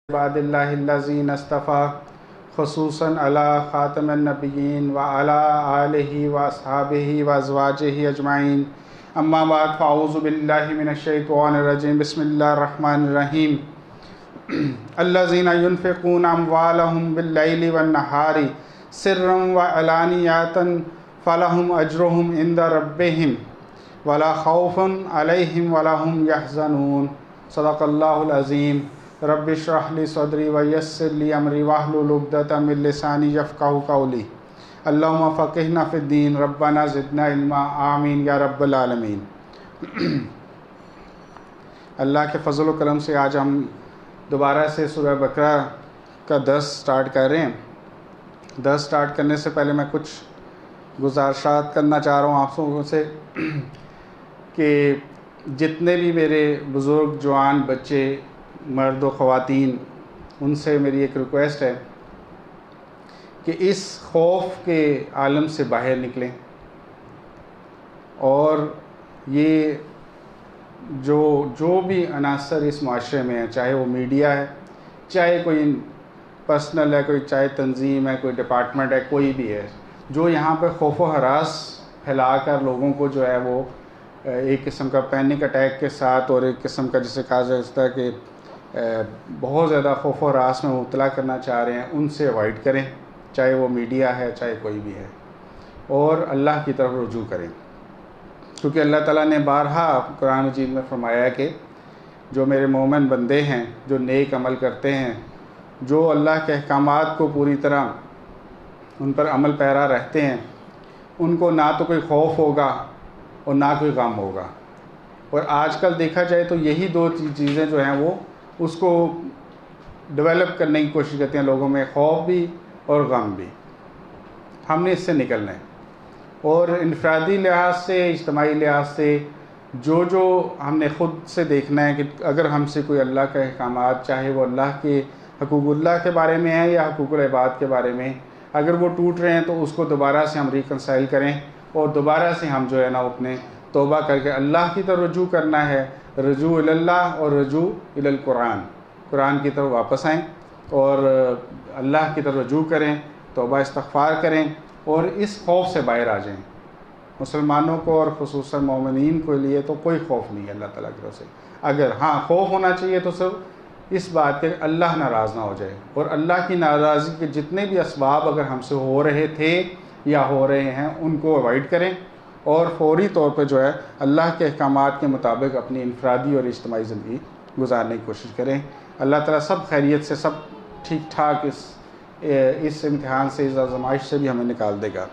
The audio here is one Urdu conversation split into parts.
عباد اللہ الذین اصطفیٰ خصوصاً علی خاتم النبیین وعلی آلہ واصحابہ وازواجہ اجمعین اما بعد فاعوذ باللہ من الشیطان الرجیم بسم اللہ الرحمن الرحیم الذین ينفقون اموالهم باللیل والنہار سرا وعلانیۃ فلہم اجرہم عند ربہم ولا خوف علیہم ولا هم یحزنون صدق اللہ العظیم رب اشرح لی صدری ویسر لی امری واحلل عقدۃ من لسانی یفقہوا قولی اللہم فقہنا فی الدین ربنا زدنا علما آمین یا رب العالمین۔ اللہ کے فضل و کرم سے آج ہم دوبارہ سے سورہ بقرہ کا درس سٹارٹ کر رہے ہیں۔ درس سٹارٹ کرنے سے پہلے میں کچھ گزارشات کرنا چاہ رہا ہوں آپ لوگوں سے کہ جتنے بھی میرے بزرگ جوان بچے مرد و خواتین، ان سے میری ایک ریکویسٹ ہے کہ اس خوف کے عالم سے باہر نکلیں، اور یہ جو بھی عناصر اس معاشرے میں ہیں، چاہے وہ میڈیا ہے، چاہے کوئی پرسنل ہے، کوئی چاہے تنظیم ہے، کوئی ڈپارٹمنٹ ہے، کوئی بھی ہے، جو یہاں پہ خوف و ہراس پھیلا کر لوگوں کو جو ہے وہ ایک قسم کا پینک اٹیک کے ساتھ اور ایک قسم کا جسے کہا جاتا ہے کہ بہت زیادہ خوف و ہراس میں مبتلا کرنا چاہ رہے ہیں، ان سے اوائڈ کریں، چاہے وہ میڈیا ہے چاہے کوئی بھی ہے، اور اللہ کی طرف رجوع کریں، کیونکہ اللہ تعالیٰ نے بارہا قرآن مجید میں فرمایا ہے کہ جو میرے مومن بندے ہیں، جو نیک عمل کرتے ہیں، جو اللہ کے احکامات کو پوری طرح ان پر عمل پیرا رہتے ہیں، ان کو نہ تو کوئی خوف ہوگا اور نہ کوئی غم ہوگا۔ اور آج کل دیکھا جائے تو یہی دو چیزیں جو ہیں وہ اس کو ڈیولپ کرنے کی کوشش کرتے ہیں لوگوں میں، خوف بھی اور غم بھی۔ ہم نے اس سے نکلنا ہے، اور انفرادی لحاظ سے، اجتماعی لحاظ سے جو ہم نے خود سے دیکھنا ہے کہ اگر ہم سے کوئی اللہ کے احکامات، چاہے وہ اللہ کے حقوق اللہ کے بارے میں ہیں یا حقوق العباد کے بارے میں، اگر وہ ٹوٹ رہے ہیں تو اس کو دوبارہ سے ہم ریکنسائل کریں، اور دوبارہ سے ہم جو ہے نا اپنے توبہ کر کے اللہ کی طرف رجوع کرنا ہے، رجوع اللہ اور رجوع القرآن، قرآن کی طرف واپس آئیں اور اللہ کی طرف رجوع کریں، توبہ استغفار کریں، اور اس خوف سے باہر آ جائیں۔ مسلمانوں کو اور خصوصاً مومنین کے لیے تو کوئی خوف نہیں ہے اللہ تعالیٰ کی طرف سے۔ اگر ہاں خوف ہونا چاہیے تو صرف اس بات کے اللہ ناراض نہ ہو جائے، اور اللہ کی ناراضگی کے جتنے بھی اسباب اگر ہم سے ہو رہے تھے یا ہو رہے ہیں ان کو اوائڈ کریں، اور فوری طور پہ جو ہے اللہ کے احکامات کے مطابق اپنی انفرادی اور اجتماعی زندگی گزارنے کی کوشش کریں۔ اللہ تعالیٰ سب خیریت سے، سب ٹھیک ٹھاک اس امتحان سے، اس آزمائش سے بھی ہمیں نکال دے گا۔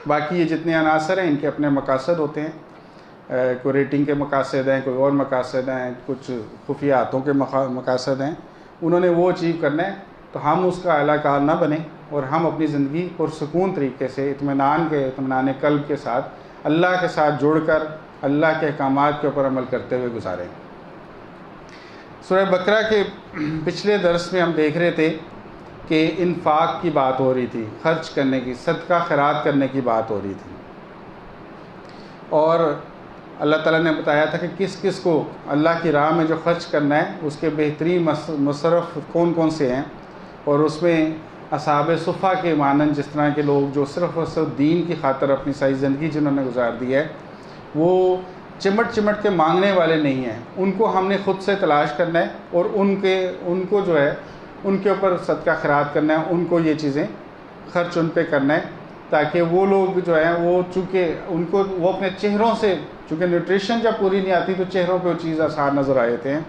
باقی یہ جتنے عناصر ہیں ان کے اپنے مقاصد ہوتے ہیں، کوئی ریٹنگ کے مقاصد ہیں، کوئی اور مقاصد ہیں، کچھ خفیہ ہاتھوں کے مقاصد ہیں، انہوں نے وہ اچیو کرنا ہے، تو ہم اس کا اعلیٰ کار نہ بنیں، اور ہم اپنی زندگی پرسکون طریقے سے اطمینان قلب کے ساتھ اللہ کے ساتھ جڑ کر اللہ کے احکامات کے اوپر عمل کرتے ہوئے گزاریں۔ سورہ بقرہ کے پچھلے درس میں ہم دیکھ رہے تھے کہ انفاق کی بات ہو رہی تھی، خرچ کرنے کی، صدقہ خیرات کرنے کی بات ہو رہی تھی، اور اللہ تعالیٰ نے بتایا تھا کہ کس کس کو اللہ کی راہ میں جو خرچ کرنا ہے اس کے بہترین مصرف کون کون سے ہیں، اور اس میں اصحاب صفہ کے مانند جس طرح کے لوگ جو صرف اور صرف دین کی خاطر اپنی ساری زندگی جنہوں نے گزار دی ہے، وہ چمٹ کے مانگنے والے نہیں ہیں، ان کو ہم نے خود سے تلاش کرنا ہے، اور ان کو جو ہے ان کے اوپر صدقہ خیرات کرنا ہے، ان کو یہ چیزیں خرچ ان پہ کرنا ہے، تاکہ وہ لوگ جو ہیں وہ چونکہ ان کو وہ اپنے چہروں سے، چونکہ نیوٹریشن جب پوری نہیں آتی تو چہروں پہ وہ چیز آثار نظر آ جاتے ہیں،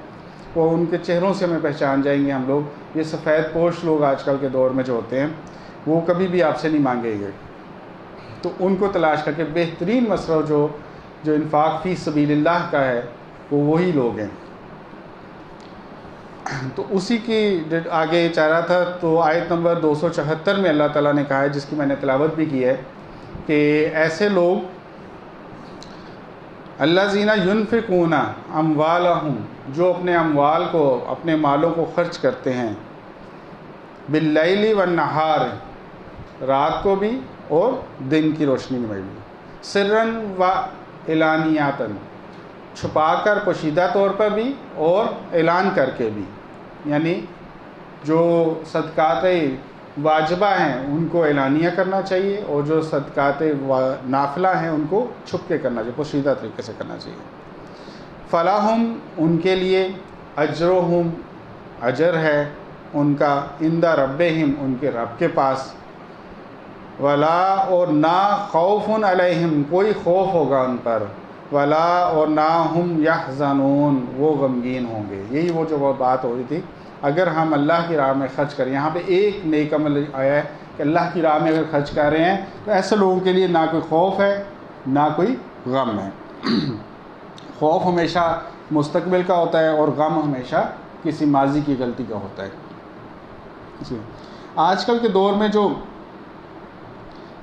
وہ ان کے چہروں سے ہمیں پہچان جائیں گے ہم لوگ۔ یہ سفید پوش لوگ آج کل کے دور میں جو ہوتے ہیں وہ کبھی بھی آپ سے نہیں مانگیں گے، تو ان کو تلاش کر کے بہترین مصرف جو انفاق فی سبیل اللہ کا ہے وہ وہی لوگ ہیں۔ تو اسی کی آگے چاہ رہا تھا، تو آیت نمبر 274 میں اللہ تعالیٰ نے کہا ہے، جس کی میں نے تلاوت بھی کی ہے، کہ ایسے لوگ الذین ینفقون اموالہم، جو اپنے اموال کو، اپنے مالوں کو خرچ کرتے ہیں، باللیل والنہار، رات کو بھی اور دن کی روشنی میں بھی، سرًا و علانیۃ، چھپا کر پوشیدہ طور پر بھی اور اعلان کر کے بھی، یعنی جو صدقات واجبہ ہیں ان کو اعلانیہ کرنا چاہیے، اور جو صدقات نافلہ ہیں ان کو چھپ کے کرنا چاہیے، پوشیدہ طریقے سے کرنا چاہیے۔ فلاحم ان کے لیے، اجرہم اجر ہے ان کا، عند ربہم ان کے رب کے پاس، ولا اور نہ خوف علیہم کوئی خوف ہوگا ان پر، ولا اور نہ ہم یحزنون وہ غمگین ہوں گے۔ یہی وہ جو بات ہو رہی تھی، اگر ہم اللہ کی راہ میں خرچ کریں، یہاں پہ ایک نیک عمل آیا ہے کہ اللہ کی راہ میں اگر خرچ کر رہے ہیں تو ایسے لوگوں کے لیے نہ کوئی خوف ہے نہ کوئی غم ہے۔ خوف ہمیشہ مستقبل کا ہوتا ہے اور غم ہمیشہ کسی ماضی کی غلطی کا ہوتا ہے۔ آج کل کے دور میں جو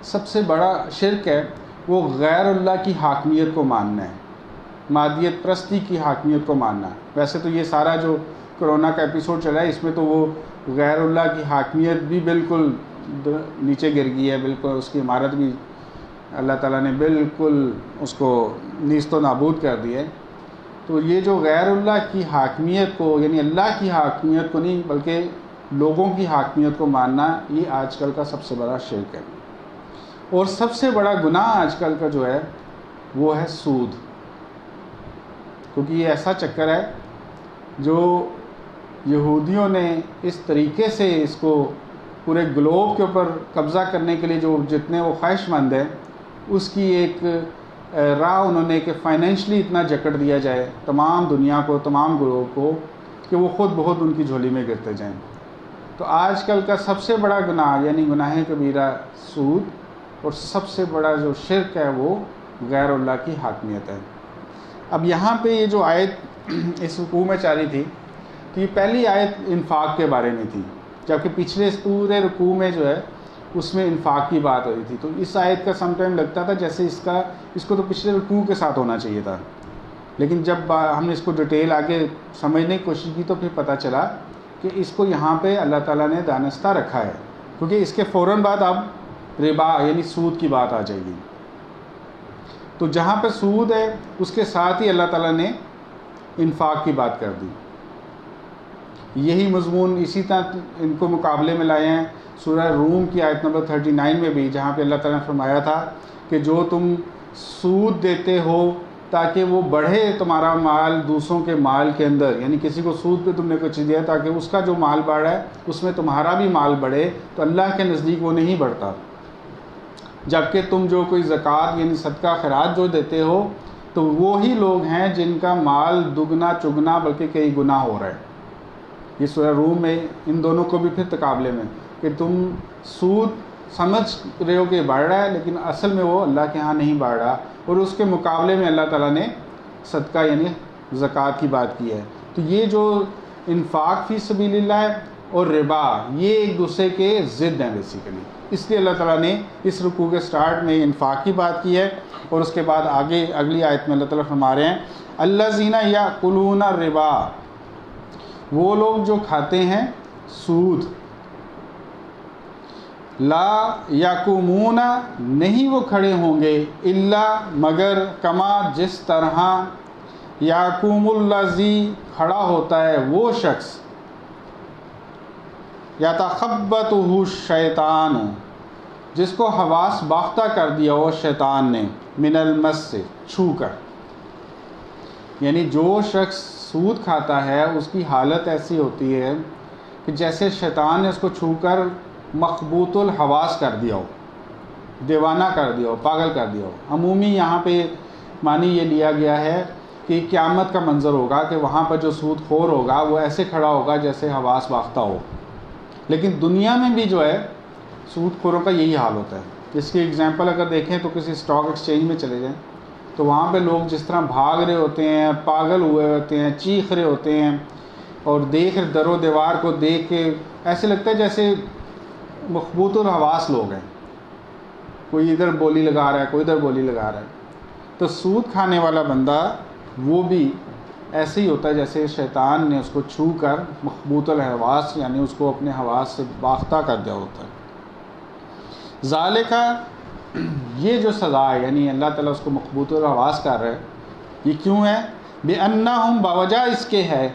سب سے بڑا شرک ہے وہ غیر اللہ کی حاکمیت کو ماننا ہے، مادیت پرستی کی حاکمیت کو ماننا ہے۔ ویسے تو یہ سارا جو کرونا کا ایپیسوڈ چلا ہے اس میں تو وہ غیر اللہ کی حاکمیت بھی بالکل نیچے گر گئی ہے، بالکل اس کی عمارت بھی اللہ تعالیٰ نے بالکل اس کو نیست و نابود کر دی ہے۔ تو یہ جو غیر اللہ کی حاکمیت کو، یعنی اللہ کی حاکمیت کو نہیں بلکہ لوگوں کی حاکمیت کو ماننا، یہ آج کل کا سب سے بڑا شرک ہے۔ اور سب سے بڑا گناہ آج کل کا جو ہے وہ ہے سود، کیونکہ یہ ایسا چکر ہے جو یہودیوں نے اس طریقے سے اس کو پورے گلوب کے اوپر قبضہ کرنے کے لیے جو جتنے وہ خواہش مند ہیں، اس کی ایک راہ انہوں نے کہ فائنینشلی اتنا جکڑ دیا جائے تمام دنیا کو، تمام گروہ کو، کہ وہ خود بخود ان کی جھولی میں گرتے جائیں۔ تو آج کل کا سب سے بڑا گناہ یعنی گناہ کبیرہ سود، اور سب سے بڑا جو شرک ہے وہ غیر اللہ کی حاکمیت ہے۔ اب یہاں پہ یہ جو آیت اس رکوع میں چاری تھی، تو یہ پہلی آیت انفاق کے بارے میں تھی، جبکہ پچھلے پورے رکوع میں جو ہے اس میں انفاق کی بات ہو رہی تھی۔ تو اس آیت کا سم ٹائم لگتا تھا جیسے اس کو تو پچھلے رکوع کے ساتھ ہونا چاہیے تھا، لیکن جب ہم نے اس کو ڈیٹیل آگے سمجھنے کی کوشش کی تو پھر پتہ چلا کہ اس کو یہاں پہ اللہ تعالیٰ نے دانستہ رکھا ہے، کیونکہ اس کے فوراً بعد اب ربا یعنی سود کی بات آ جائے گی۔ تو جہاں پہ سود ہے اس کے ساتھ ہی اللہ تعالیٰ نے انفاق کی بات کر دی۔ یہی مضمون اسی طرح ان کو مقابلے میں لائے ہیں سورہ روم کی آیت نمبر 39 میں بھی، جہاں پہ اللہ تعالیٰ نے فرمایا تھا کہ جو تم سود دیتے ہو تاکہ وہ بڑھے تمہارا مال دوسروں کے مال کے اندر، یعنی کسی کو سود پہ تم نے کچھ دیا تاکہ اس کا جو مال بڑھا ہے اس میں تمہارا بھی مال بڑھے، تو اللہ کے نزدیک وہ نہیں بڑھتا۔ جبکہ تم جو کوئی زکوٰۃ یعنی صدقہ خیرات جو دیتے ہو تو وہی لوگ ہیں جن کا مال دگنا چگنا بلکہ کئی گنا ہو رہا ہے۔ یہ سورہ روم میں ان دونوں کو بھی پھر تقابلے میں کہ تم سود سمجھ رہے ہو کہ بڑھ رہا ہے لیکن اصل میں وہ اللہ کے ہاں نہیں بڑھ رہا، اور اس کے مقابلے میں اللہ تعالیٰ نے صدقہ یعنی زکوٰۃ کی بات کی ہے۔ تو یہ جو انفاق فی سبیل اللہ ہے اور ربا، یہ ایک دوسرے کے ضد ہیں بیسیکلی، اس لیے اللہ تعالیٰ نے اس رکوع کے سٹارٹ میں انفاق کی بات کی ہے، اور اس کے بعد آگے اگلی آیت میں اللہ تعالیٰ فرما رہے ہیں الذین یأکلون الربا، وہ لوگ جو کھاتے ہیں سود، لا یقومون نہیں وہ کھڑے ہوں گے، الا مگر کما جس طرح یقوم الذی کھڑا ہوتا ہے وہ شخص، یتخبطہ الشیطان جس کو حواس باختہ کر دیا ہو شیطان نے، من المس سے چھو کر، یعنی جو شخص سود کھاتا ہے اس کی حالت ایسی ہوتی ہے کہ جیسے شیطان نے اس کو چھو کر مخبوط الحواس کر دیا ہو، دیوانہ کر دیا ہو، پاگل کر دیا ہو۔ عمومی یہاں پہ معنی یہ لیا گیا ہے کہ قیامت کا منظر ہوگا کہ وہاں پر جو سود خور ہوگا وہ ایسے کھڑا ہوگا جیسے حواس باختہ ہو۔ لیکن دنیا میں بھی جو ہے سود خوروں کا یہی حال ہوتا ہے۔ اس کی اگزامپل اگر دیکھیں تو کسی اسٹاک ایکسچینج میں چلے جائیں تو وہاں پہ لوگ جس طرح بھاگ رہے ہوتے ہیں، پاگل ہوئے ہوتے ہیں، چیخ رہے ہوتے ہیں، اور در و دیوار کو دیکھ کے ایسے لگتا ہے جیسے مخبوط الحواس لوگ ہیں، کوئی ادھر بولی لگا رہا ہے، کوئی ادھر بولی لگا رہا ہے۔ تو سود کھانے والا بندہ وہ بھی ایسے ہی ہوتا ہے جیسے شیطان نے اس کو چھو کر مخبوط الحواس یعنی اس کو اپنے حواس سے باختہ کر دیا ہوتا ہے۔ ذالکہ یہ جو سزا ہے یعنی اللہ تعالیٰ اس کو مخبوط الحواس کر رہا ہے، یہ کیوں ہے؟ بِأَنَّهُمْ بوجہ اس کے ہے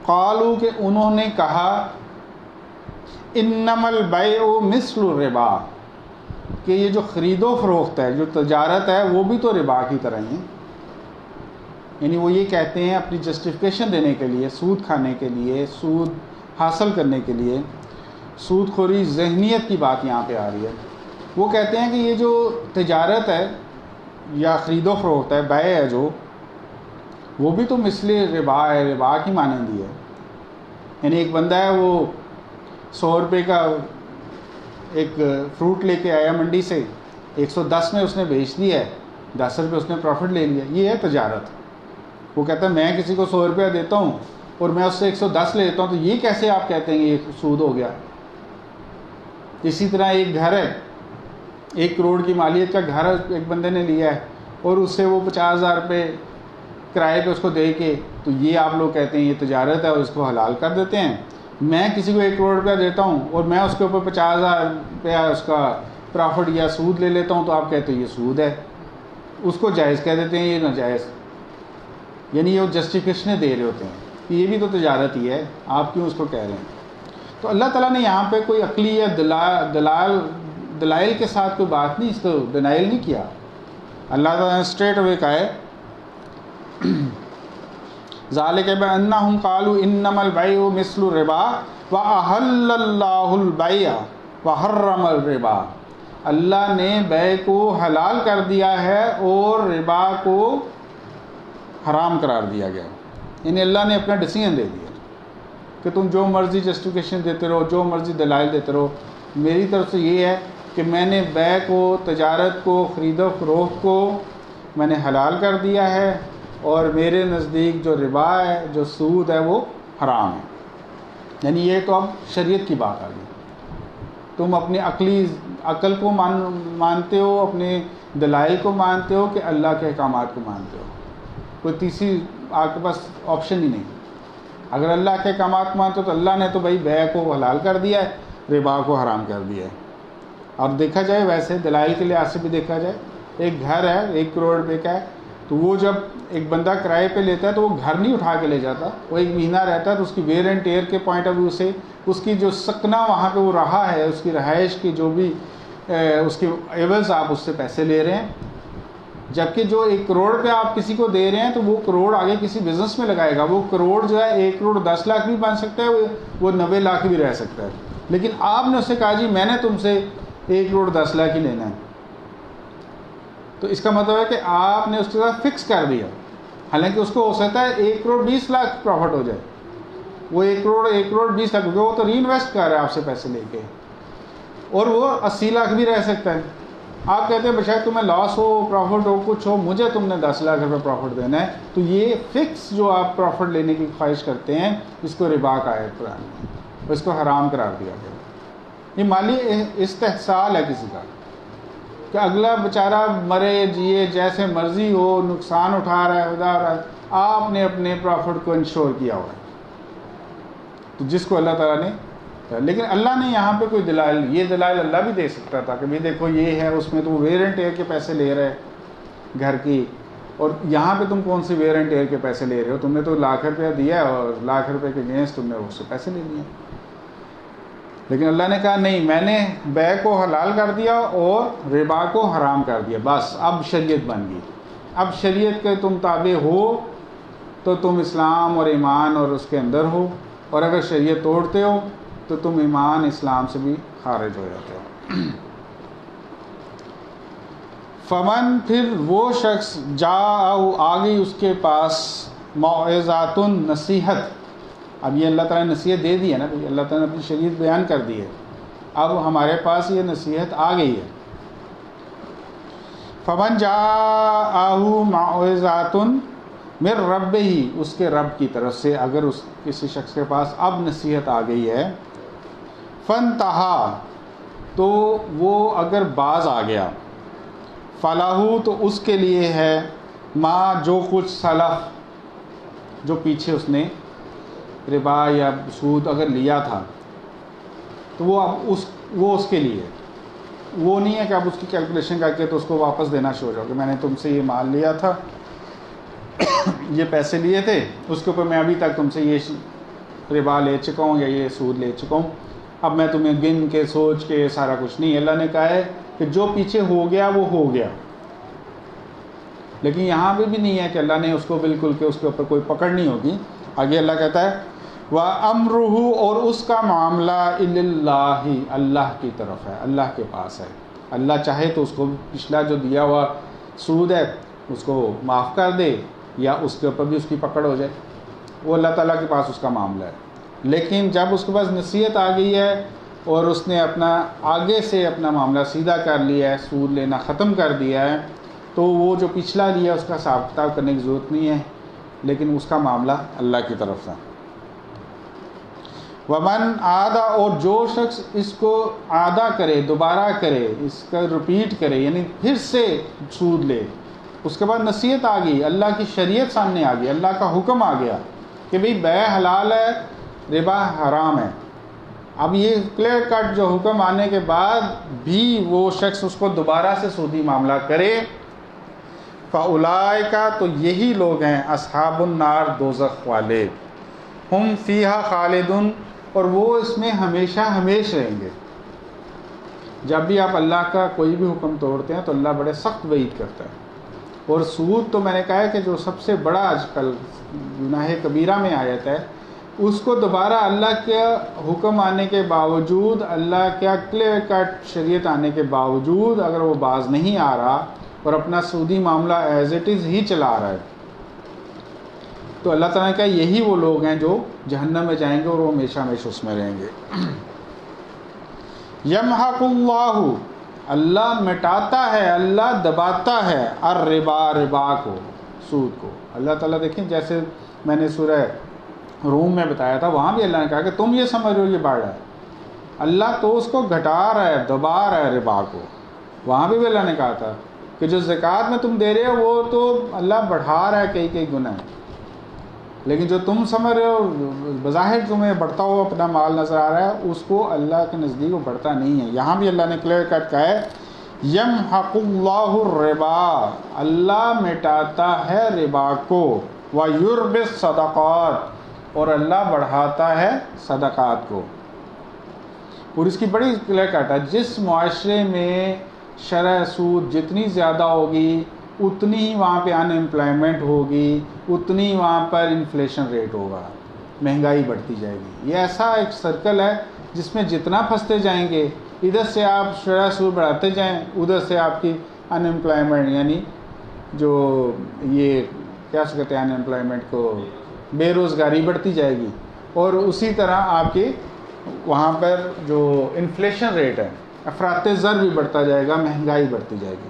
قالوا کہ انہوں نے کہا انما البیع مثل الربا کہ یہ جو خرید و فروخت ہے، جو تجارت ہے، وہ بھی تو ربا کی طرح ہی ہے. یعنی وہ یہ کہتے ہیں اپنی جسٹیفیکیشن دینے کے لیے، سود کھانے کے لیے، سود حاصل کرنے کے لیے، سود خوری ذہنیت کی بات یہاں پہ آ رہی ہے. وہ کہتے ہیں کہ یہ جو تجارت ہے یا خرید و فروخت ہے، بیع ہے جو، وہ بھی تو مثل ربا ہے، ربا کی مانندی ہے. یعنی ایک بندہ ہے، وہ 100 روپے کا ایک فروٹ لے کے آیا منڈی سے، 110 میں اس نے بیچ دیا ہے، 10 روپے اس نے پروفٹ لے لیا. یہ ہے تجارت. وہ کہتا ہے میں کسی کو 100 روپیہ دیتا ہوں اور میں اس سے 110 لے لیتا ہوں، تو یہ کیسے آپ کہتے ہیں کہ یہ سود ہو گیا؟ اسی طرح ایک گھر ہے، 1 کروڑ کی مالیت کا گھر ایک بندے نے لیا ہے اور اس سے وہ 50,000 روپے کرائے پہ اس کو دے کے، تو یہ آپ لوگ کہتے ہیں یہ تجارت ہے اور اس کو حلال کر دیتے ہیں. میں کسی کو 1 کروڑ روپیہ دیتا ہوں اور میں اس کے اوپر 50,000 روپیہ اس کا پرافٹ یا سود لے لیتا ہوں، تو آپ کہتے ہیں یہ سود ہے. اس کو جائز کہہ دیتے ہیں، یہ ناجائز. یعنی یہ وہ جسٹیفیکیشنیں دے رہے ہوتے ہیں کہ یہ بھی تو تجارت ہی ہے، آپ کیوں اس کو کہہ رہے ہیں؟ تو اللہ تعالیٰ نے یہاں پہ کوئی عقلی یا دلائل کے ساتھ کوئی بات نہیں، اس کو ڈینائل نہیں کیا. اللہ تعالیٰ نے اسٹریٹ اوے کہا ہے ذالک بانہم قالوا انما البیع مثل الربا واحل اللہ البیع وحرم الربا. اللہ نے بیع کو حلال کر دیا ہے اور ربا کو حرام قرار دیا گیا. یعنی اللہ نے اپنا ڈیسیژن دے دیا کہ تم جو مرضی جسٹیفیکیشن دیتے رہو، جو مرضی دلائل دیتے رہو، میری طرف سے یہ ہے کہ میں نے بیع کو، تجارت کو، خرید و فروخت کو میں نے حلال کر دیا ہے، اور میرے نزدیک جو ربا ہے، جو سود ہے، وہ حرام ہے. یعنی یہ تو اب شریعت کی بات آ گئی. تم اپنی عقل کو مانتے ہو، اپنے دلائل کو مانتے ہو، کہ اللہ کے احکامات کو مانتے ہو. کوئی تیسری آپ کے پاس آپشن ہی نہیں. اگر اللہ کے احکامات مانتے ہو تو اللہ نے تو بھائی بیع کو حلال کر دیا ہے، ربا کو حرام کر دیا ہے. اور دیکھا جائے ویسے دلائل کے لحاظ سے بھی دیکھا جائے، ایک گھر ہے 1 کروڑ روپے کا ہے، تو وہ جب ایک بندہ کرائے پہ لیتا ہے تو وہ گھر نہیں اٹھا کے لے جاتا، وہ 1 مہینہ رہتا ہے، تو اس کی ویئر اینڈ ٹیئر کے پوائنٹ آف ویو سے اس کی جو سکنہ وہاں پہ وہ رہا ہے، اس کی رہائش کی جو بھی اس کے ایولز آپ اس سے پیسے لے رہے ہیں. جبکہ جو 1 کروڑ پہ آپ کسی کو دے رہے ہیں تو وہ کروڑ آگے کسی بزنس میں لگائے گا. وہ کروڑ جو ہے 1 کروڑ 10 لاکھ بھی بن سکتا ہے، وہ 90 لاکھ بھی رہ سکتا ہے. لیکن آپ نے اس سے کہا جی میں نے تم سے 1 کروڑ 10 لاکھ ہی لینا ہے، تو اس کا مطلب ہے کہ آپ نے اس کے ساتھ فکس کر دیا. حالانکہ اس کو ہو سکتا ہے 1 کروڑ 20 لاکھ پروفٹ ہو جائے، وہ 1 کروڑ 20 لاکھ، وہ تو ری انویسٹ کر رہا ہے آپ سے پیسے لے کے، اور وہ 80 لاکھ بھی رہ سکتا ہے. آپ کہتے ہیں بشاید تمہیں لاس ہو، پروفٹ ہو، کچھ ہو، مجھے تم نے 10 لاکھ روپے پروفٹ دینا ہے. تو یہ فکس جو آپ پروفٹ لینے کی خواہش کرتے ہیں، اس کو ربا کا ہے قرآن میں، اس کو حرام قرار دیا گیا. یہ مالی استحصال ہے کسی کا، کہ اگلا بیچارہ مرے جیے جیسے مرضی ہو، نقصان اٹھا رہا ہے، ادا رہا ہے، آپ نے اپنے پروفٹ کو انشور کیا ہوا ہے. تو جس کو اللہ تعالیٰ نے، لیکن اللہ نے یہاں پہ کوئی دلائل، یہ دلائل اللہ بھی دے سکتا تھا کہ بھئی دیکھو یہ ہے، اس میں تو ویئر اینڈ ٹیئر کے پیسے لے رہے گھر کی، اور یہاں پہ تم کون سی ویئر اینڈ ٹیئر کے پیسے لے رہے ہو؟ تم نے تو 1 لاکھ روپیہ دیا ہے اور 1 لاکھ روپے کے اگینسٹ تم نے اس سے پیسے لے لیے. لیکن اللہ نے کہا نہیں، میں نے بیع کو حلال کر دیا اور ربا کو حرام کر دیا. بس اب شریعت بن گئی. اب شریعت کے تم تابع ہو تو تم اسلام اور ایمان اور اس کے اندر ہو، اور اگر شریعت توڑتے ہو تو تم ایمان اسلام سے بھی خارج ہو جاتے ہو. فمن، پھر وہ شخص جاء آ گئی اس کے پاس موعظۃ، نصیحت. اب یہ اللہ تعالیٰ نے نصیحت دے دی ہے نا، اللہ تعالیٰ نے اپنی شریعت بیان کر دی ہے، اب ہمارے پاس یہ نصیحت آ گئی ہے. فمن جاءہ موعظۃ من ربہ، اس کے رب کی طرف سے اگر اس کسی شخص کے پاس اب نصیحت آ گئی ہے، فانتہا، تو وہ اگر باز آ گیا، فلاح، تو اس کے لیے ہے ما، جو کچھ سلف، جو پیچھے اس نے ربا یا سود اگر لیا تھا، تو وہ اب اس کے لیے، وہ نہیں ہے کہ اب اس کی کیلکولیشن کر کے تو اس کو واپس دینا شروع ہو جاؤ کہ میں نے تم سے یہ مال لیا تھا، یہ پیسے لیے تھے، اس کے اوپر میں ابھی تک تم سے یہ ربا لے چکا ہوں یا یہ سود لے چکا ہوں، اب میں تمہیں گن کے سوچ کے سارا کچھ نہیں. اللہ نے کہا ہے کہ جو پیچھے ہو گیا وہ ہو گیا. لیکن یہاں پہ بھی نہیں ہے کہ اللہ نے اس کو بالکل کہ اس کے اوپر کوئی پکڑ نہیں ہوگی. آگے اللہ کہتا ہے وَأَمْرُهُ، اور اس کا معاملہ إِلَى اللہ کی طرف ہے، اللہ کے پاس ہے. اللہ چاہے تو اس کو پچھلا جو دیا ہوا سود ہے اس کو معاف کر دے یا اس کے اوپر بھی اس کی پکڑ ہو جائے، وہ اللہ تعالیٰ کے پاس اس کا معاملہ ہے. لیکن جب اس کے پاس نصیحت آ گئی ہے اور اس نے اپنا آگے سے اپنا معاملہ سیدھا کر لیا ہے، سود لینا ختم کر دیا ہے، تو وہ جو پچھلا لیا اس کا حساب کتاب کرنے کی ضرورت نہیں ہے، لیکن اس کا معاملہ اللہ کی طرف سے. ومن عادہ، اور جو شخص اس کو عادہ کرے، دوبارہ کرے، اس کا رپیٹ کرے، یعنی پھر سے سود لے، اس کے بعد نصیحت آ گئی، اللہ کی شریعت سامنے آ گئی، اللہ کا حکم آ گیا کہ بھئی بیع حلال ہے، ربا حرام ہے. اب یہ کلیئر کٹ جو حکم آنے کے بعد بھی وہ شخص اس کو دوبارہ سے سودی معاملہ کرے، فَأُولَٰئِکَ، تو یہی لوگ ہیں اصحاب النار، دوزخ والے، ہم فیہا خالدون، اور وہ اس میں ہمیشہ ہمیش رہیں گے. جب بھی آپ اللہ کا کوئی بھی حکم توڑتے ہیں تو اللہ بڑے سخت وعید کرتا ہے. اور سود تو میں نے کہا ہے کہ جو سب سے بڑا آج کل گناہ کبیرہ میں آیت ہے، اس کو دوبارہ اللہ کے حکم آنے کے باوجود، اللہ کا کلیئر کٹ شریعت آنے کے باوجود اگر وہ باز نہیں آ رہا اور اپنا سودی معاملہ ایز اٹ از ہی چلا رہا ہے، تو اللہ تعالیٰ نے کہا یہی وہ لوگ ہیں جو جہنم میں جائیں گے اور وہ ہمیشہ ہمیشہ اس میں رہیں گے. یمحق اللہ، اللہ مٹاتا ہے، اللہ دباتا ہے، الربا، ربا کو، سود کو. اللہ تعالیٰ دیکھیں جیسے میں نے سورہ روم میں بتایا تھا، وہاں بھی اللہ نے کہا کہ تم یہ سمجھ رہے ہو یہ بڑھ رہا ہے، اللہ تو اس کو گھٹا رہا ہے، دبا رہا ہے ربا کو. وہاں بھی اللہ نے کہا تھا کہ جو زکوٰۃ میں تم دے رہے ہو وہ تو اللہ بڑھا رہا ہے کئی گنا، لیکن جو تم سمجھ رہے ہو بظاہر تمہیں بڑھتا ہوا اپنا مال نظر آ رہا ہے، اس کو اللہ کے نزدیک وہ بڑھتا نہیں ہے. یہاں بھی اللہ نے کلیئر کٹ کہا ہے یمحق اللہ الربا، اللہ مٹاتا ہے ربا کو، ویربی الصدقات، اور اللہ بڑھاتا ہے صدقات کو. اور اس کی بڑی کلیئر کٹ ہے، جس معاشرے میں شرع سود جتنی زیادہ ہوگی اتنی ہی وہاں پہ ان امپلائمنٹ ہوگی، اتنی وہاں پر انفلیشن ریٹ ہوگا، مہنگائی بڑھتی جائے گی. یہ ایسا ایک سرکل ہے جس میں جتنا پھنستے جائیں گے، ادھر سے آپ شرع سود بڑھاتے جائیں، ادھر سے آپ کی ان امپلائمنٹ، یعنی جو یہ کیا کہتے ہیں ان امپلائمنٹ کو، بے روزگاری بڑھتی جائے گی، اور اسی طرح آپ کی وہاں پر جو انفلیشن ریٹ ہے، افراط زر بھی بڑھتا جائے گا، مہنگائی بڑھتی جائے گی.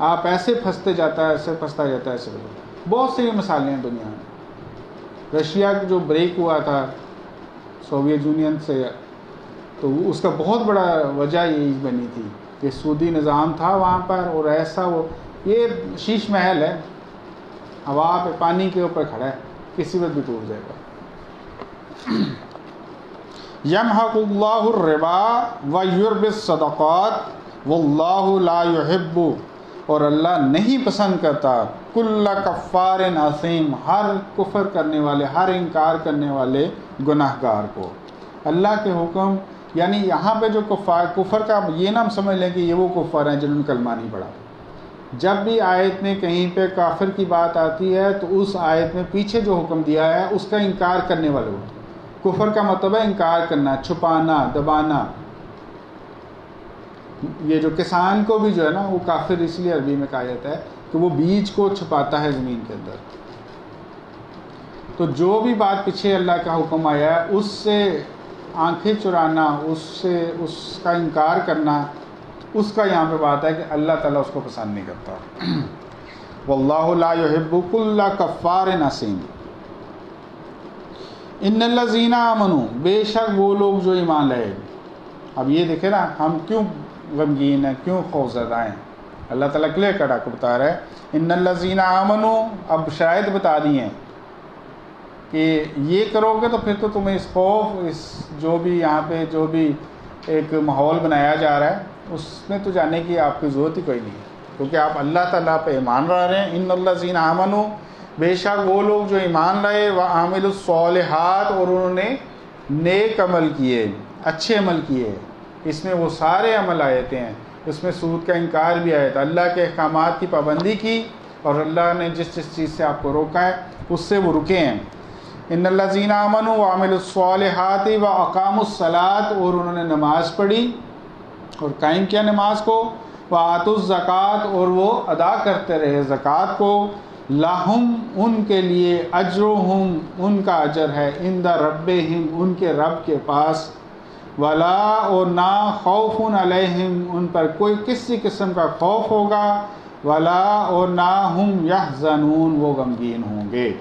آپ ایسے پھنستے جاتا ہے، ایسے پھنستا جاتا ہے، ایسے بہت سی مثالیں ہیں دنیا میں. رشیا جو بریک ہوا تھا سوویت یونین سے، تو اس کا بہت بڑا وجہ یہی بنی تھی کہ سودی نظام تھا وہاں پر، اور ایسا وہ یہ شیش محل ہے، ہوا پہ پانی کے اوپر کھڑا ہے، کسی وقت بھی ٹوٹ جائے گا. یمحق اللہ الربا ویربی الصدقات واللہ لا یحب، اور اللہ نہیں پسند کرتا کل کفار اثیم، ہر کفر کرنے والے، ہر انکار کرنے والے گناہ گار کو. اللہ کے حکم، یعنی یہاں پہ جو کفر کا یہ نہ سمجھ لیں کہ یہ وہ کفار ہیں جنہوں نے کلمہ نہیں پڑھا. جب بھی آیت میں کہیں پہ کافر کی بات آتی ہے تو اس آیت میں پیچھے جو حکم دیا ہے اس کا انکار کرنے والے ہوتے ہیں. کفر کا مطلب ہے انکار کرنا، چھپانا، دبانا. یہ جو کسان کو بھی جو ہے نا وہ کافر اس لیے عربی میں کہا جاتا ہے کہ وہ بیج کو چھپاتا ہے زمین کے اندر. تو جو بھی بات پیچھے اللہ کا حکم آیا ہے اس سے آنکھیں چرانا، اس کا انکار کرنا، اس کا یہاں پہ بات ہے کہ اللہ تعالیٰ اس کو پسند نہیں کرتا. واللہ لا یحب کل کفار اثیم. ان الذین آمنوا، بے شک وہ لوگ جو ایمان لائے. اب یہ دیکھیں نا ہم کیوں غمگین ہیں، کیوں خوفزدہ ہیں. اللہ تعالیٰ کلیئر کٹ آپ کو بتا رہا ہے ان الذین آمنوا، اب شرائط بتا دی ہیں کہ یہ کرو گے تو پھر تو تمہیں اس خوف، اس جو بھی یہاں پہ جو بھی ایک ماحول بنایا جا رہا ہے اس میں تو جانے کی آپ کی ضرورت ہی کوئی نہیں ہے، کیونکہ آپ اللہ تعالیٰ پہ ایمان لا رہے ہیں. ان الذین آمنوا، بے شک وہ لوگ جو ایمان لائے، وعاملوا الصالحات، اور انہوں نے نیک عمل کیے، اچھے عمل کیے، اس میں وہ سارے عمل آیتیں ہیں، اس میں سود کا انکار بھی آیا تھا، اللہ کے احکامات کی پابندی کی، اور اللہ نے جس چیز سے آپ کو روکا ہے اس سے وہ رکے ہیں۔ ان الذین آمنوا وعملوا الصالحات واقاموا الصلاۃ، اور انہوں نے نماز پڑھی اور قائم کیا نماز کو، وآتوا الزکوٰۃ، اور وہ ادا کرتے رہے زکوٰۃ کو، لہم، ان کے لیے، اجرہم، ان کا اجر ہے، عند ربہم، ان کے رب کے پاس، ولا، اور نہ، خوف علیہم، ان پر کوئی کسی قسم کا خوف ہوگا، ولا، اور نہ، ہم یحزنون، وہ غمگین ہوں گے۔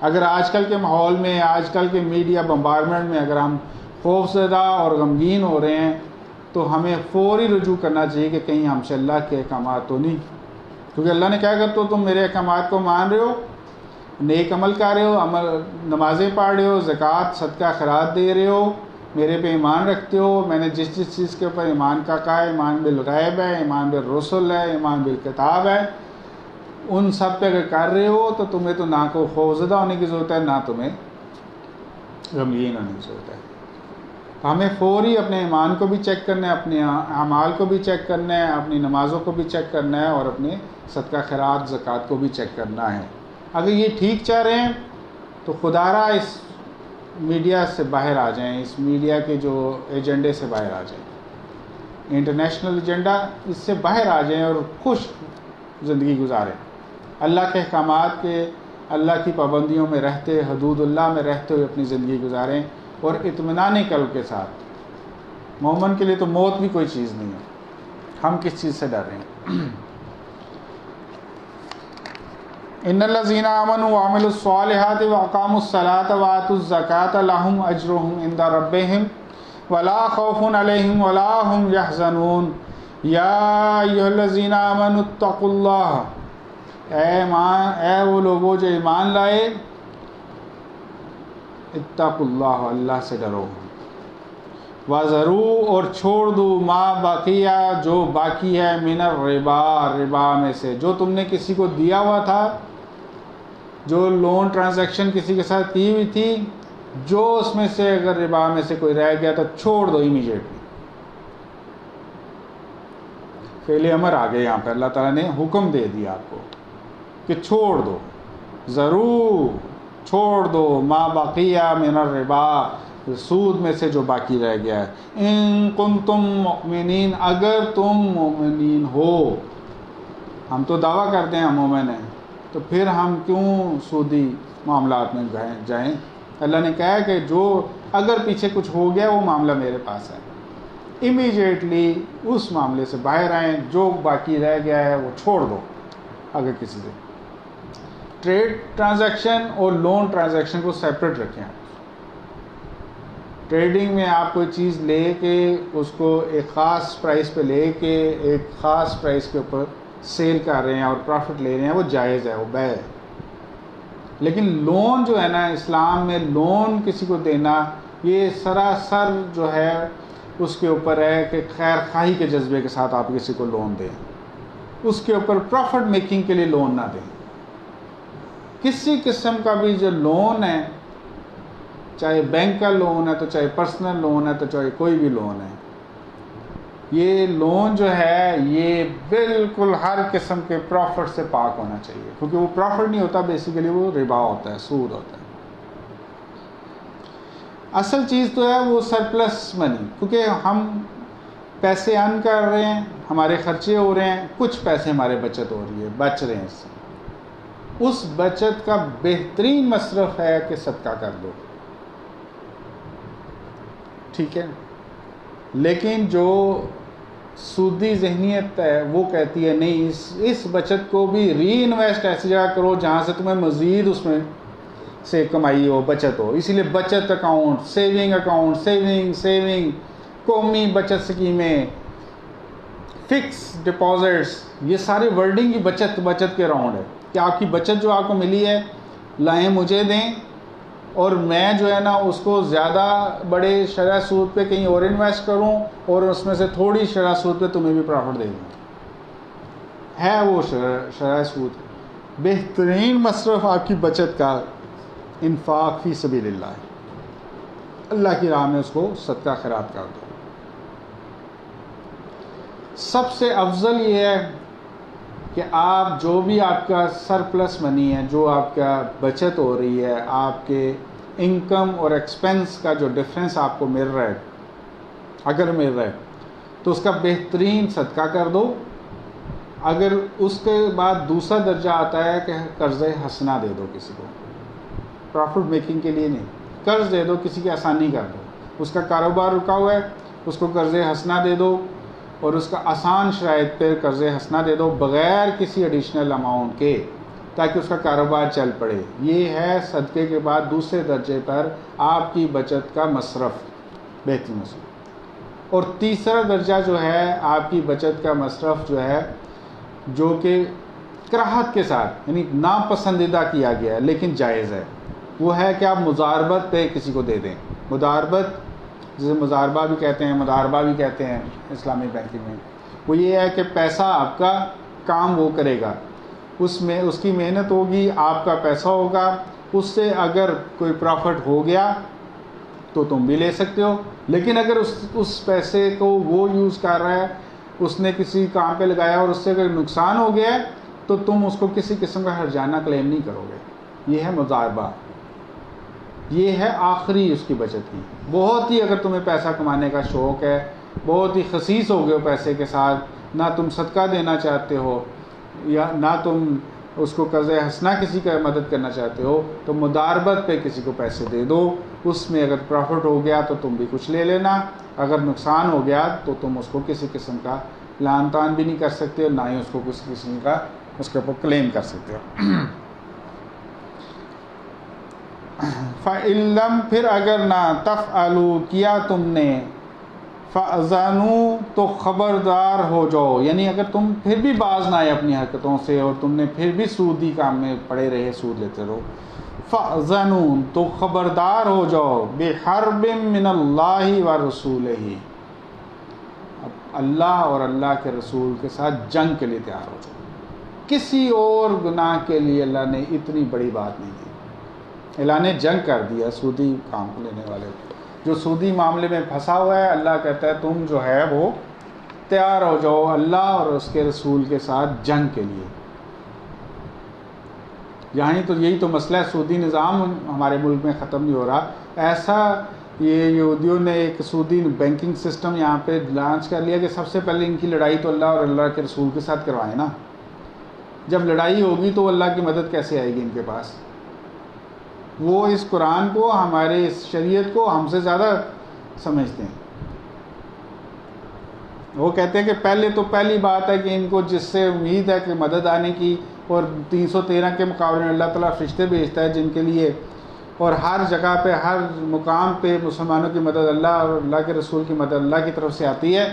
اگر آج کل کے ماحول میں، آج کل کے میڈیا بمبارمنٹ میں اگر ہم خوف زدہ اور غمگین ہو رہے ہیں تو ہمیں فوری رجوع کرنا چاہیے کہ کہیں ہم سے اللہ کے احکامات تو نہیں، کیونکہ اللہ نے کیا کہا، تو تم میرے احکامات کو مان رہے ہو، نیک عمل کر رہے ہو، نمازیں پڑھ رہے ہو، زکوٰۃ صدقہ خیرات دے رہے ہو، میرے پہ ایمان رکھتے ہو، میں نے جس چیز کے اوپر ایمان کا کہا ہے، ایمان بالغیب ہے، ایمان بالرسل ہے، ایمان بالکتاب ہے، ان سب پہ اگر کر رہے ہو تو تمہیں تو نہ کوئی خوفزدہ ہونے کی ضرورت ہے، نہ تمہیں غمگین ہونے کی ضرورت ہے۔ تو ہمیں فوری اپنے ایمان کو بھی چیک کرنا ہے، اپنے اعمال کو بھی چیک کرنا ہے، اپنی نمازوں کو بھی چیک کرنا ہے، اور اپنے صدقہ خیرات زکوٰۃ کو بھی چیک کرنا ہے۔ اگر یہ ٹھیک چاہ رہے ہیں تو خدا را اس میڈیا سے باہر آ جائیں، اس میڈیا کے جو ایجنڈے سے باہر آ جائیں، انٹرنیشنل ایجنڈا، اس سے باہر آ جائیں اور خوش زندگی گزاریں، اللہ کے احکامات کے، اللہ کی پابندیوں میں رہتے، حدود اللہ میں رہتے ہوئے اپنی زندگی گزاریں، اور اطمینان قلب کے ساتھ۔ مومن کے لیے تو موت بھی کوئی چیز نہیں ہے، ہم کس چیز سے ڈر رہے ہیں؟ ان الذین آمنوا وعملوا الصالحات واقاموا الصلاۃ وآتوا الزکوٰۃ لہم اجرہم عند ربہم ولا خوف علیہم ولا ہم یحزنون یا ایھا الذین آمنوا اتقوا اللہ، اے وہ لوگوں جو ایمان لائے، اتقوا اللہ، اللہ سے ڈرو، وَذَرُوا، اور چھوڑ دو، ما بقیہ، جو باقی ہے، من الربا، ربا میں سے، جو تم نے کسی کو دیا ہوا تھا، جو لون ٹرانزیکشن کسی کے ساتھ کی ہوئی تھی، جو اس میں سے اگر ربا میں سے کوئی رہ گیا تو چھوڑ دو امیجیٹلی۔ فعل امر آ گئے یہاں پہ، اللہ تعالیٰ نے حکم دے دیا آپ کو کہ چھوڑ دو، ضرور چھوڑ دو، ما بقیہ من الربا، سود میں سے جو باقی رہ گیا ہے، ان کنتم مؤمنین، اگر تم مومنین ہو۔ ہم تو دعویٰ کرتے ہیں ہم مومن ہیں، تو پھر ہم کیوں سودی معاملات میں جائیں؟ اللہ نے کہا کہ جو اگر پیچھے کچھ ہو گیا وہ معاملہ میرے پاس ہے، امیجیٹلی اس معاملے سے باہر آئیں، جو باقی رہ گیا ہے وہ چھوڑ دو۔ اگر کسی سے ٹریڈ ٹرانزیکشن اور لون ٹرانزیکشن کو سیپریٹ رکھیں۔ ٹریڈنگ میں آپ کوئی چیز لے کے اس کو ایک خاص پرائس پہ لے کے ایک خاص پرائس کے اوپر سیل کر رہے ہیں اور پروفٹ لے رہے ہیں، وہ جائز ہے، وہ بیع ہے۔ لیکن لون جو ہے نا، اسلام میں لون کسی کو دینا، یہ سراسر جو ہے اس کے اوپر ہے کہ خیر خواہی کے جذبے کے ساتھ آپ کسی کو لون دیں، اس کے اوپر پروفٹ میکنگ کے لیے لون نہ دیں۔ کسی قسم کا بھی جو لون ہے، چاہے بینک کا لون ہے تو چاہے پرسنل لون ہے تو چاہے کوئی بھی لون ہے، یہ لون جو ہے یہ بالکل ہر قسم کے پروفٹ سے پاک ہونا چاہیے، کیونکہ وہ پروفٹ نہیں ہوتا، بیسیکلی وہ ربا ہوتا ہے، سود ہوتا ہے۔ اصل چیز تو ہے وہ سرپلس منی، کیونکہ ہم پیسے ارن کر رہے ہیں، ہمارے خرچے ہو رہے ہیں، کچھ پیسے ہمارے بچت ہو رہی ہے، بچ رہے ہیں، اس سے اس بچت کا بہترین مصرف ہے کہ صدقہ کر دو، ٹھیک ہے۔ لیکن جو سودی ذہنیت ہے وہ کہتی ہے نہیں، اس بچت کو بھی ری انویسٹ ایسی جگہ کرو جہاں سے تمہیں مزید اس میں سے کمائی ہو، بچت ہو۔ اسی لیے بچت اکاؤنٹ، سیونگ اکاؤنٹ، سیونگ، قومی بچت سکیمیں، فکس ڈپازٹس، یہ سارے ورڈنگ کی بچت کے راؤنڈ ہے کہ آپ کی بچت جو آپ کو ملی ہے لائیں مجھے دیں، اور میں جو ہے نا اس کو زیادہ بڑے شرح سود پہ کہیں اور انویسٹ کروں، اور اس میں سے تھوڑی شرح سود پہ تمہیں بھی پروفٹ دے دوں، ہے وہ شرح سود۔ بہترین مصرف آپ کی بچت کا انفاق فی سبیل اللہ ہے۔ اللہ کی راہ میں اس کو صدقہ خیرات کر دو۔ سب سے افضل یہ ہے کہ آپ جو بھی آپ کا سرپلس منی ہے، جو آپ کا بچت ہو رہی ہے، آپ کے انکم اور ایکسپنس کا جو ڈفرینس آپ کو مل رہا ہے، اگر مل رہا ہے تو اس کا بہترین صدقہ کر دو۔ اگر اس کے بعد دوسرا درجہ آتا ہے کہ قرض حسنہ دے دو کسی کو، پروفٹ میکنگ کے لیے نہیں، قرض دے دو، کسی کی آسانی کر دو، اس کا کاروبار رکا ہوا ہے اس کو قرض حسنہ دے دو، اور اس کا آسان شرائط پہ قرض حسنہ دے دو بغیر کسی ایڈیشنل اماؤنٹ کے، تاکہ اس کا کاروبار چل پڑے۔ یہ ہے صدقے کے بعد دوسرے درجے پر آپ کی بچت کا مصرف، بہترین مصرف۔ اور تیسرا درجہ جو ہے آپ کی بچت کا مصرف جو ہے، جو کہ کراہت کے ساتھ یعنی ناپسندیدہ کیا گیا ہے لیکن جائز ہے، وہ ہے کہ آپ مضاربت پہ کسی کو دے دیں۔ مضاربت جسے مضاربہ بھی کہتے ہیں، مضاربہ بھی کہتے ہیں اسلامی بینکنگ میں، وہ یہ ہے کہ پیسہ آپ کا کام وہ کرے گا، اس میں اس کی محنت ہوگی، آپ کا پیسہ ہوگا، اس سے اگر کوئی پروفٹ ہو گیا تو تم بھی لے سکتے ہو، لیکن اگر اس پیسے کو وہ یوز کر رہا ہے، اس نے کسی کام پہ لگایا اور اس سے اگر نقصان ہو گیا ہے تو تم اس کو کسی قسم کا ہرجانہ کلیم نہیں کرو گے۔ یہ ہے مضاربہ، یہ ہے آخری اس کی بچت کی۔ بہت ہی اگر تمہیں پیسہ کمانے کا شوق ہے، بہت ہی خسیس ہو گئے ہو پیسے کے ساتھ، نہ تم صدقہ دینا چاہتے ہو یا نہ تم اس کو قرض حسنہ کسی کا مدد کرنا چاہتے ہو، تو مضاربت پہ کسی کو پیسے دے دو، اس میں اگر پروفٹ ہو گیا تو تم بھی کچھ لے لینا، اگر نقصان ہو گیا تو تم اس کو کسی قسم کا لان تان بھی نہیں کر سکتے اور نہ ہی اس کو کسی قسم کا اس کے اوپر کلیم کر سکتے ہو۔ فَإِلَّمْ پھر اگر نہ تفعلوا کیا تم نے، فَأَذَنُوا تو خبردار ہو جاؤ، یعنی اگر تم پھر بھی باز نہ آئے اپنی حرکتوں سے اور تم نے پھر بھی سودی کام میں پڑے رہے، سود لیتے رہو، فَأَذَنُوا تو خبردار ہو جاؤ، بِحَرْبٍ مِّنَ اللَّهِ وَرَسُولِهِ اب اللہ اور اللہ کے رسول کے ساتھ جنگ کے لیے تیار ہو جاؤ۔ کسی اور گناہ کے لیے اللہ نے اتنی بڑی بات نہیں کی، اعلان جنگ کر دیا سودی کام لینے والے، جو سودی معاملے میں پھنسا ہوا ہے۔ اللہ کہتا ہے تم جو ہے وہ تیار ہو جاؤ اللہ اور اس کے رسول کے ساتھ جنگ کے لیے۔ یہی تو مسئلہ ہے، سودی نظام ہمارے ملک میں ختم نہیں ہو رہا۔ ایسا یہ یہودیوں نے ایک سودی بینکنگ سسٹم یہاں پہ لانچ کر لیا کہ سب سے پہلے ان کی لڑائی تو اللہ اور اللہ کے رسول کے ساتھ کروائیں نا۔ جب لڑائی ہوگی تو اللہ کی مدد کیسے آئے گی ان کے پاس؟ وہ اس قرآن کو، ہمارے اس شریعت کو ہم سے زیادہ سمجھتے ہیں۔ وہ کہتے ہیں کہ پہلی بات ہے کہ ان کو جس سے امید ہے کہ مدد آنے کی، اور 313 کے مقابلے میں اللہ تعالیٰ فرشتے بھیجتا ہے جن کے لیے، اور ہر جگہ پہ ہر مقام پہ مسلمانوں کی مدد اللہ اور اللہ کے رسول کی مدد اللہ کی طرف سے آتی ہے،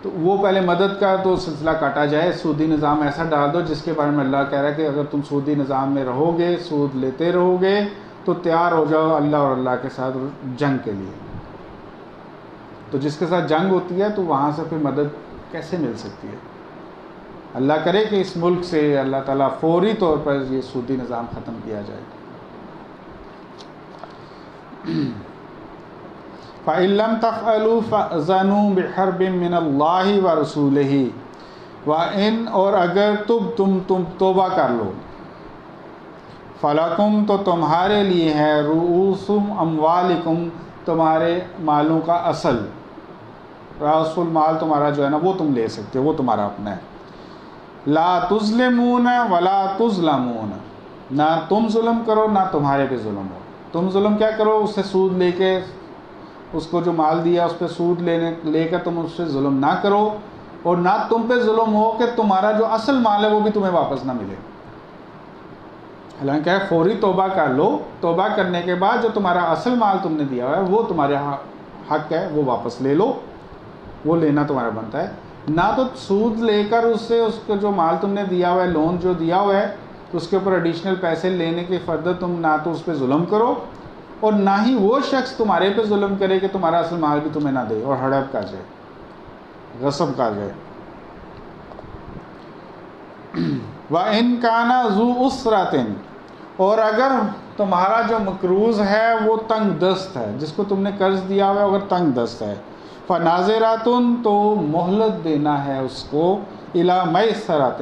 تو وہ پہلے مدد کا تو سلسلہ کاٹا جائے۔ سودی نظام ایسا ڈال دو جس کے بارے میں اللہ کہہ رہا ہے کہ اگر تم سودی نظام میں رہو گے، سود لیتے رہو گے، تو تیار ہو جاؤ اللہ اور اللہ کے ساتھ جنگ کے لیے۔ تو جس کے ساتھ جنگ ہوتی ہے تو وہاں سے پھر مدد کیسے مل سکتی ہے؟ اللہ کرے کہ اس ملک سے اللہ تعالیٰ فوری طور پر یہ سودی نظام ختم کیا جائے۔ فَإِن لَّمْ تَفْعَلُوا فَأْذَنُوا بِحَرْبٍ مِّنَ اللَّهِ وَرَسُولِهِ وَإِنْ اور اگر تم توبہ کر لو، فَلَكُمْ تو تمہارے لیے ہے، رؤوس اموالکم تمہارے مالوں کا اصل، رأس المال تمہارا جو ہے نا وہ تم لے سکتے ہو، وہ تمہارا اپنا ہے۔ لا تظلمون ولا تظلمون نہ تم ظلم کرو نہ تمہارے پہ ظلم ہو۔ تم ظلم کیا کرو؟ اس سے سود لے کے، اس کو جو مال دیا اس پہ سود لے کر تم اس سے ظلم نہ کرو، اور نہ تم پہ ظلم ہو کہ تمہارا جو اصل مال ہے وہ بھی تمہیں واپس نہ ملے۔ حالانکہ فوری توبہ کر لو، توبہ کرنے کے بعد جو تمہارا اصل مال تم نے دیا ہوا ہے وہ تمہارے حق ہے، وہ واپس لے لو، وہ لینا تمہارا بنتا ہے۔ نہ تو سود لے کر اس سے اس کا جو مال تم نے دیا ہوا ہے، لون جو دیا ہوا ہے، اس کے اوپر ایڈیشنل پیسے لینے کے فردر تم نہ تو اس پہ ظلم کرو، اور نہ ہی وہ شخص تمہارے پہ ظلم کرے کہ تمہارا اصل مال بھی تمہیں نہ دے اور ہڑپ کر جائے، غصب کر جائے۔ وَإِن كَانَ ذُو أُسْرَةٍ اور اگر تمہارا جو مقروض ہے وہ تنگ دست ہے، جس کو تم نے قرض دیا ہوا ہے اگر تنگ دست ہے، فناظراتن تو مہلت دینا ہے اس کو، الی میسرۃ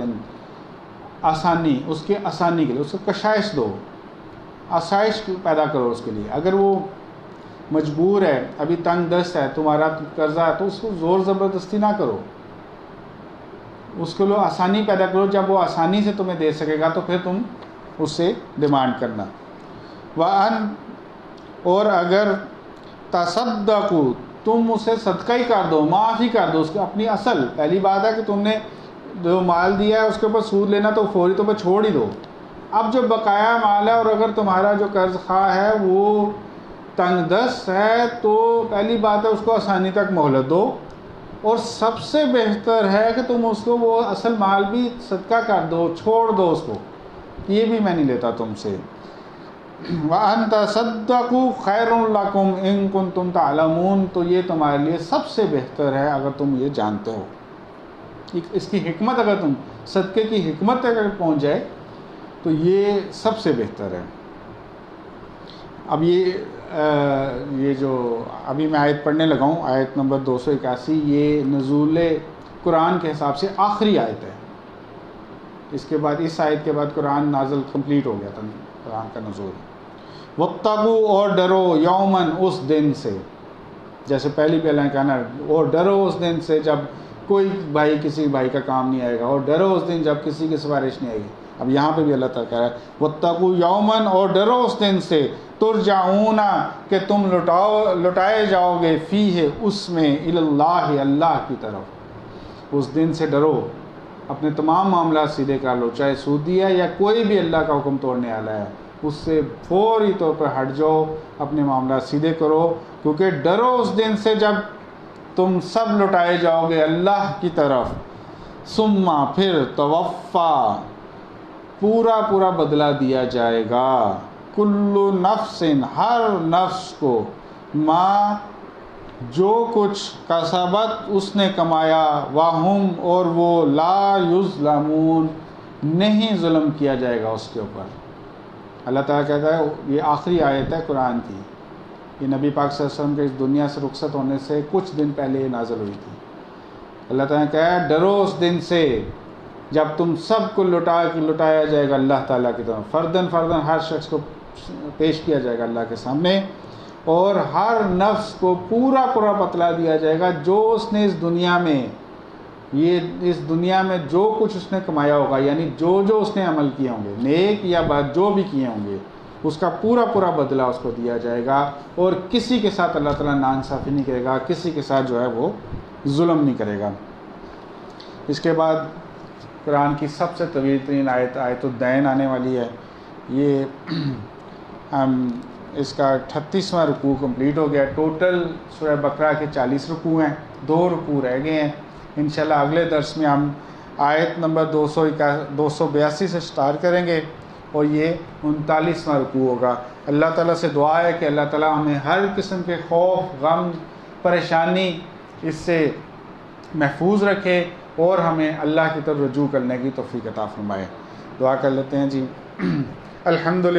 آسانی، اس کے آسانی کے لیے، اس کو کشائش دو، آسائش پیدا کرو اس کے لیے۔ اگر وہ مجبور ہے، ابھی تنگ دست ہے، تمہارا قرضہ ہے، تو اس کو زور زبردستی نہ کرو، اس کے لیے آسانی پیدا کرو۔ جب وہ آسانی سے تمہیں دے سکے گا تو پھر تم اس سے ڈیمانڈ کرنا۔ وَأَن، اور اگر تصدقوا، تم اسے صدقہ ہی کر دو، معاف ہی کر دو اس کو اپنی اصل۔ پہلی بات ہے کہ تم نے جو مال دیا ہے اس کے اوپر سود لینا تو فوری طور پر چھوڑ ہی دو۔ اب جو بقایا مال ہے اور اگر تمہارا جو قرض خواہ ہے وہ تنگ دست ہے تو پہلی بات ہے اس کو آسانی تک مہلت دو، اور سب سے بہتر ہے کہ تم اس کو وہ اصل مال بھی صدقہ کر دو، چھوڑ دو اس کو، یہ بھی میں نہیں لیتا تم سے۔ وَأَن تَصَدَّقُوا خَيْرٌ لَكُمْ إِن كُنتُمْ تَعْلَمُونَ، تو یہ تمہارے لیے سب سے بہتر ہے اگر تم یہ جانتے ہو۔ اس کی حکمت، اگر تم صدقے کی حکمت اگر پہنچ جائے تو یہ سب سے بہتر ہے۔ اب یہ جو ابھی میں آیت پڑھنے لگا ہوں، آیت نمبر 281، یہ نزول قرآن کے حساب سے آخری آیت ہے۔ اس کے بعد، اس آیت کے بعد قرآن نازل کمپلیٹ ہو گیا تھا، قرآن کا نزول۔ وَاتَّقُوا، اور ڈرو، یومن، اس دن سے، جیسے پہلی اللہ نے کہا نا، اور ڈرو اس دن سے جب کوئی بھائی کسی بھائی کا کام نہیں آئے گا، اور ڈرو اس دن جب کسی کی سفارش نہیں آئے گی۔ اب یہاں پہ بھی اللہ تعالیٰ کہہ رہا ہے وَاتَّقُوا یومن، اور ڈرو اس دن سے، ترجعون، کہ تم لٹائے جاؤ گے، فیہ، اس میں، الی اللہ، اللہ کی طرف۔ اس دن سے ڈرو، اپنے تمام معاملات سیدھے کر لو، چاہے سودی ہے یا کوئی بھی اللہ کا حکم توڑنے والا ہے، اس سے فوری طور پر ہٹ جاؤ، اپنے معاملات سیدھے کرو، کیونکہ ڈرو اس دن سے جب تم سب لٹائے جاؤ گے اللہ کی طرف۔ ثم، پھر، توفا، پورا بدلہ دیا جائے گا، کل نفس، ہر نفس کو، ما، جو کچھ، کسبت، اس نے کمایا، واہم، اور وہ، لا یظلمون، نہیں ظلم کیا جائے گا اس کے اوپر۔ اللہ تعالیٰ کہتا ہے، یہ آخری آیت ہے قرآن کی، یہ نبی پاک صلی اللہ علیہ وسلم کے اس دنیا سے رخصت ہونے سے کچھ دن پہلے یہ نازل ہوئی تھی۔ اللہ تعالیٰ نے کہا ہے ڈرو اس دن سے جب تم سب کو لٹایا جائے گا اللہ تعالیٰ کی طرف، فردن ہر شخص کو پیش کیا جائے گا اللہ کے سامنے، اور ہر نفس کو پورا بتلا دیا جائے گا جو اس نے اس دنیا میں جو کچھ اس نے کمایا ہوگا، یعنی جو اس نے عمل کیے ہوں گے، نیک یا بد جو بھی کیے ہوں گے، اس کا پورا بدلہ اس کو دیا جائے گا، اور کسی کے ساتھ اللہ تعالیٰ ناانصافی نہیں کرے گا، کسی کے ساتھ جو ہے وہ ظلم نہیں کرے گا۔ اس کے بعد قرآن کی سب سے طویل ترین آیت الدین آنے والی ہے۔ یہ اس کا 38واں رکوع کمپلیٹ ہو گیا۔ ٹوٹل سورہ بقرہ کے 40 رکوع ہیں، 2 رکوع رہ گئے ہیں۔ انشاءاللہ اگلے درس میں ہم آیت نمبر 282 سے سٹارٹ کریں گے اور یہ 39واں رکوع ہوگا۔ اللہ تعالیٰ سے دعا ہے کہ اللہ تعالیٰ ہمیں ہر قسم کے خوف، غم، پریشانی اس سے محفوظ رکھے اور ہمیں اللہ کی طرف رجوع کرنے کی توفیق عطا فرمائے۔ دعا کر لیتے ہیں جی۔ الحمدللہ